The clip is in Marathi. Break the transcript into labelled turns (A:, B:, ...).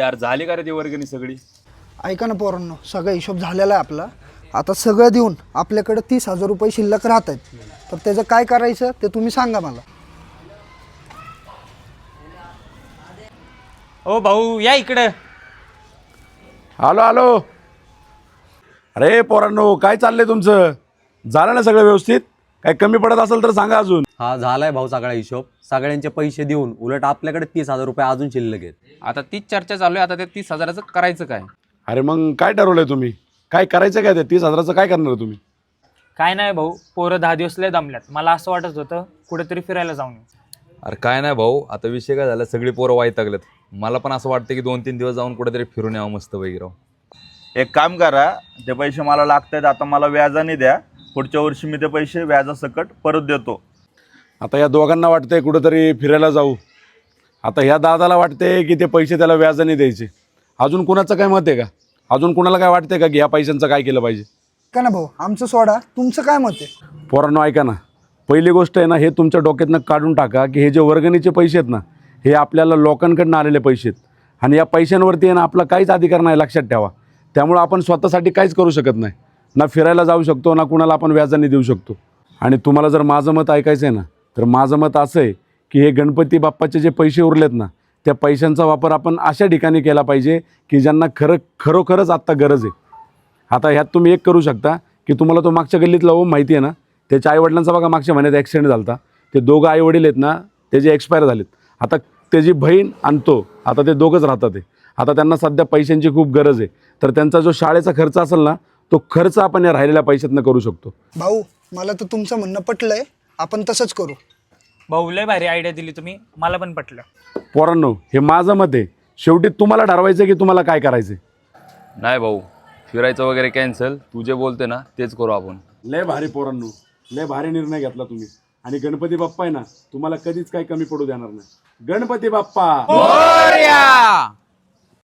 A: यार झाली का रे ती वर्गणी सगळी?
B: ऐका ना पोरांनो, सगळा हिशोब झालेला आहे आपला. आता सगळं देऊन आपल्याकडे 30,000 रुपये शिल्लक राहत आहेत. तर त्याचं काय करायचं ते तुम्ही सांगा मला.
C: ओ भाऊ या इकडं.
D: आलो आलो. अरे पोरांनो, काय चाललंय तुमचं? झालं ना सगळं व्यवस्थित? काय कमी पडत असेल तर सांगा अजून.
E: हा झालाय भाऊ सगळा हिशोब. सगळ्यांचे पैसे देऊन उलट आपल्याकडे 30,000 रुपये अजून शिल्लक आहेत.
C: आता तीच चर्चा चालू आहे. आता ते 30,000चं करायचं काय?
D: अरे मग काय ठरवलंय तुम्ही? काय करायचं काय? ते 30,000चं काय करणार तुम्ही?
F: काय नाही भाऊ, पोरं 10 दिवस लय दमल्यात. मला असं वाटत होतं कुठेतरी फिरायला जाऊन येऊ.
A: अरे काय नाही भाऊ, आता विषय काय झाला, सगळी पोरं वैतागलेत. मला पण असं वाटतं की 2-3 दिवस जाऊन कुठेतरी फिरून यावं मस्त पैकी राव.
G: एक काम करा, ते पैसे मला लागतात, आता मला व्याजाने द्या. पुढच्या वर्षी मी ते पैसे व्याजासकट परत देतो.
D: आता या दोघांना वाटतंय कुठेतरी फिरायला जाऊ. आता ह्या दादाला वाटते की ते पैसे त्याला व्याजाने द्यायचे. अजून कुणाचं काय मत आहे का? अजून कुणाला काय वाटतंय का की ह्या पैशांचं काय केलं पाहिजे?
B: का ना भाऊ, आमचं सोडा, तुमचं काय मत आहे?
D: पोरांनो ऐका ना, पहिली गोष्ट आहे ना, हे तुमच्या डोक्यातनं काढून टाका की हे जे वर्गणीचे पैसे आहेत ना, हे आपल्याला लोकांकडून आलेले पैसे आहेत. आणि या पैशांवरती आहे ना आपला काहीच अधिकार नाही, लक्षात ठेवा. त्यामुळं आपण स्वतःसाठी काहीच करू शकत नाही. ना फिरायला जाऊ शकतो, ना कुणाला आपण व्याजाने देऊ शकतो. आणि तुम्हाला जर माझं मत ऐकायचं आहे ना, तर माझं मत असं आहे की हे गणपती बाप्पाचे जे पैसे उरलेत ना, त्या पैशांचा वापर आपण अशा ठिकाणी केला पाहिजे की ज्यांना खरोखरच आत्ता गरज आहे. आता ह्यात तुम्ही एक करू शकता की तुम्हाला तो मागच्या गल्लीतला ओम माहिती आहे ना, त्याच्या आईवडिलांचा बघा मागच्या महिन्यात ॲक्सिडेंट झाला होता. ते दोघं आईवडील आहेत ना, त्याचे एक्सपायर झालेत. आता त्याची बहीण आणि तो, आता ते दोघंच राहतात. आता त्यांना सध्या पैशांची खूप गरज आहे. तर त्यांचा जो शाळेचा खर्च असेल ना, तो खर्च आपण या राहिलेल्या पैशातनं करू शकतो.
B: भाऊ, मला तर तुमचं म्हणणं पटलंय, आपण तसंच करू.
F: भाऊ लय भारी आयडिया दिली तुम्ही, मला पण पटलं.
D: पोरांनो, हे माझं मत आहे. शेवटी तुम्हाला ठरवायचं की तुम्हाला काय करायचं.
A: नाही भाऊ, फिरायचं वगैरे कॅन्सल. तू जे बोलते ना तेच करू आपण.
D: लय भारी पोरांनो, लय भारी निर्णय घेतला तुम्ही. आणि गणपती बाप्पा आहे ना, तुम्हाला कधीच काही कमी पडू देणार नाही. गणपती बाप्पा
C: मोरया!